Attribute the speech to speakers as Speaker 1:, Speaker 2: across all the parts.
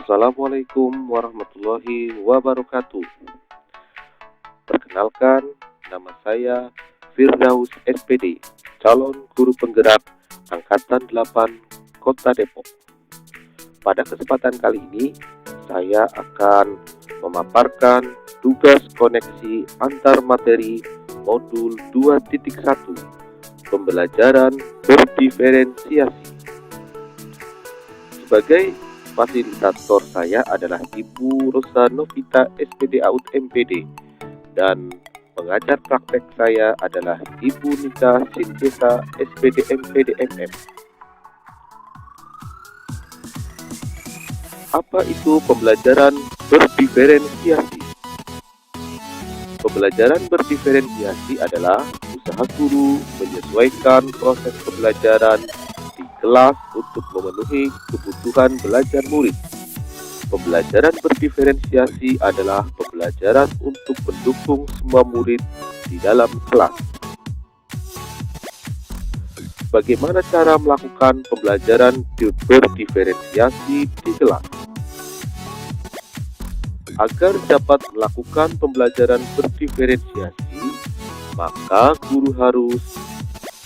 Speaker 1: Assalamualaikum warahmatullahi wabarakatuh. Perkenalkan, nama saya Firdaus SPD, calon guru penggerak Angkatan 8 Kota Depok. Pada kesempatan kali ini, saya akan memaparkan tugas koneksi antar materi modul 2.1, pembelajaran berdiferensiasi. Sebagai fasilitator saya adalah Ibu Rosa Novita SPD AUD MPD dan pengajar praktek saya adalah Ibu Nita Sintesa SPD MPD MM. Apa itu pembelajaran berdiferensiasi? Pembelajaran berdiferensiasi adalah usaha guru menyesuaikan proses pembelajaran di kelas untuk memenuhi kebutuhan belajar murid. Pembelajaran berdiferensiasi adalah pembelajaran untuk mendukung semua murid di dalam kelas. Bagaimana cara melakukan pembelajaran berdiferensiasi di kelas? Agar dapat melakukan pembelajaran berdiferensiasi, maka guru harus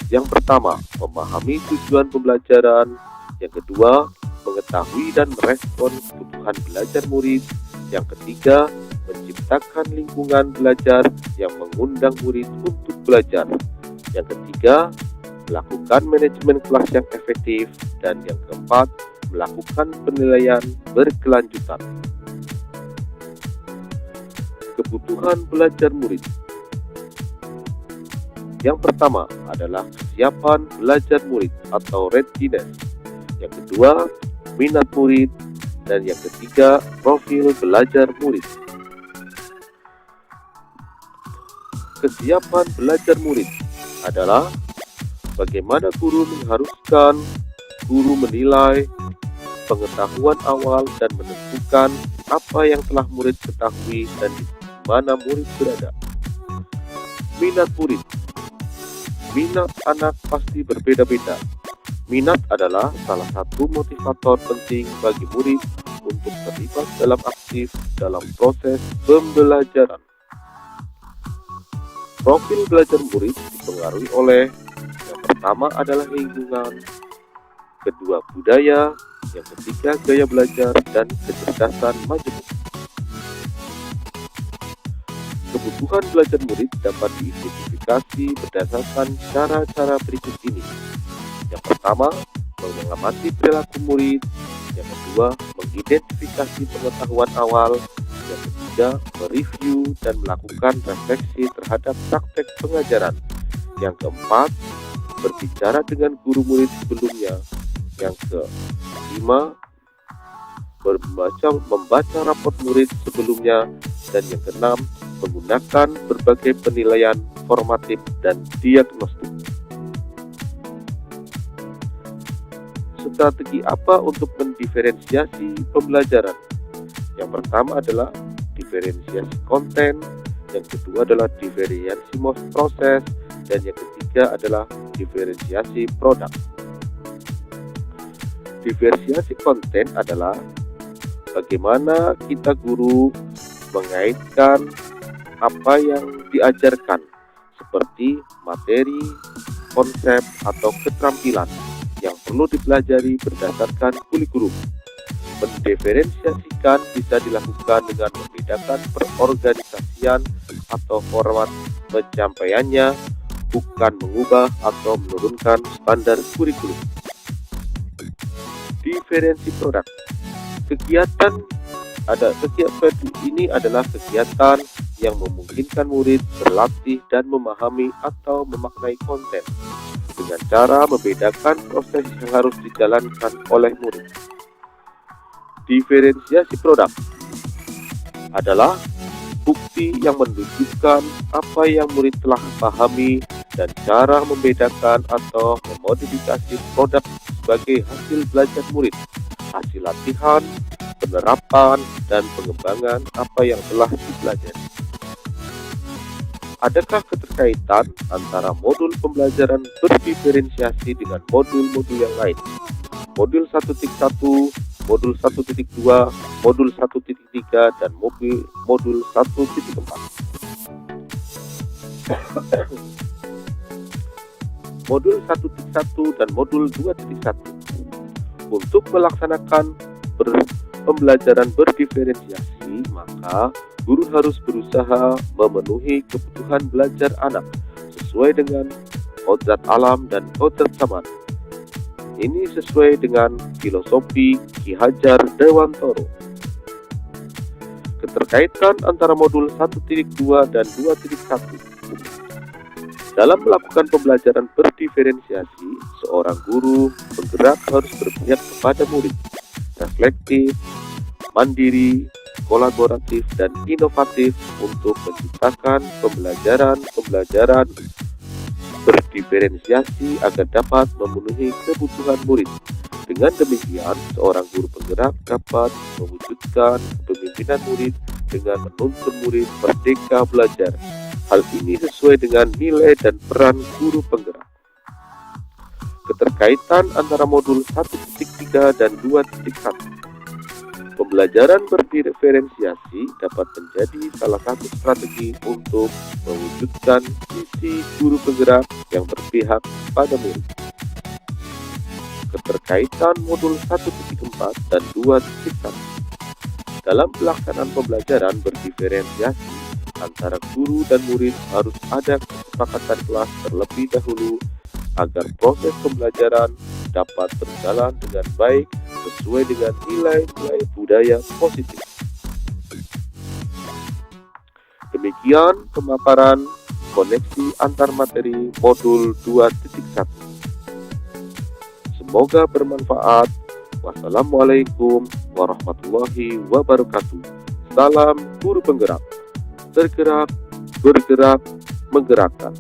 Speaker 1: yang pertama, memahami tujuan pembelajaran. Yang kedua, mengetahui dan merespon kebutuhan belajar murid. Yang ketiga, menciptakan lingkungan belajar yang mengundang murid untuk belajar. Yang ketiga, melakukan manajemen kelas yang efektif. Dan yang keempat, melakukan penilaian berkelanjutan. Kebutuhan belajar murid. Yang pertama adalah kesiapan belajar murid atau readiness. Yang kedua, minat murid. Dan yang ketiga, profil belajar murid. Kesiapan belajar murid adalah bagaimana guru mengharuskan guru menilai pengetahuan awal dan menentukan apa yang telah murid ketahui dan di mana murid berada. Minat murid. Minat anak pasti berbeda-beda. Minat adalah salah satu motivator penting bagi murid untuk terlibat aktif dalam proses pembelajaran. Profil belajar murid dipengaruhi oleh yang pertama adalah lingkungan, kedua budaya, yang ketiga gaya belajar, dan kecerdasan majemuk. Kebutuhan belajar murid dapat diidentifikasi berdasarkan cara-cara berikut ini. Yang pertama, mengamati perilaku murid. Yang kedua, mengidentifikasi pengetahuan awal. Yang ketiga, mereview dan melakukan refleksi terhadap praktek pengajaran. Yang keempat, berbicara dengan guru murid sebelumnya. Yang kelima, membaca raport murid sebelumnya. Dan yang keenam, menggunakan berbagai penilaian formatif dan diagnostik. Strategi apa untuk mendiferensiasi pembelajaran? Yang pertama adalah diferensiasi konten, yang kedua adalah diferensiasi proses, dan yang ketiga adalah diferensiasi produk. Diferensiasi konten adalah bagaimana kita guru mengaitkan apa yang diajarkan seperti materi, konsep, atau keterampilan yang perlu dipelajari berdasarkan kurikulum. Mendiferensiasikan bisa dilakukan dengan membedakan perorganisasian atau format penyampaiannya, bukan mengubah atau menurunkan standar kurikulum. Diferensi produk. Kegiatan ini adalah kegiatan yang memungkinkan murid berlatih dan memahami atau memaknai konten dengan cara membedakan proses yang harus dijalankan oleh murid. Diferensiasi produk adalah bukti yang menunjukkan apa yang murid telah pahami dan cara membedakan atau memodifikasi produk sebagai hasil belajar murid, hasil latihan, penerapan, dan pengembangan apa yang telah dipelajari. Adakah keterkaitan antara modul pembelajaran berdiferensiasi dengan modul-modul yang lain? Modul 1.1 modul 1.2, modul 1.3, dan modul 1.4. Modul 1.1 dan modul 2.1. Untuk melaksanakan pembelajaran berdiferensiasi, maka guru harus berusaha memenuhi kebutuhan belajar anak sesuai dengan kodrat alam dan kodrat zaman. Ini sesuai dengan filosofi Ki Hajar Dewantoro. Keterkaitan antara modul 1.2 dan 2.1. Dalam melakukan pembelajaran berdiferensiasi, seorang guru penggerak harus berpihak kepada murid, reflektif, mandiri, kolaboratif, dan inovatif untuk menciptakan pembelajaran berdiferensiasi agar dapat memenuhi kebutuhan murid. Dengan demikian, seorang guru penggerak dapat mewujudkan kepemimpinan murid dengan menuntun murid merdeka belajar. Hal ini sesuai dengan nilai dan peran guru penggerak. Keterkaitan antara modul 1.3 dan 2.1. Pembelajaran berdiferensiasi dapat menjadi salah satu strategi untuk mewujudkan visi guru penggerak yang berpihak pada murid. Keterkaitan modul 1.4 dan 2.1. Dalam pelaksanaan pembelajaran berdiferensiasi, antara guru dan murid harus ada kesepakatan kelas terlebih dahulu agar proses pembelajaran dapat berjalan dengan baik sesuai dengan nilai-nilai budaya positif. Demikian pemaparan koneksi antar materi modul 2.1. Semoga bermanfaat. Wassalamualaikum warahmatullahi wabarakatuh. Salam guru penggerak. Tergerak, bergerak, menggerakkan.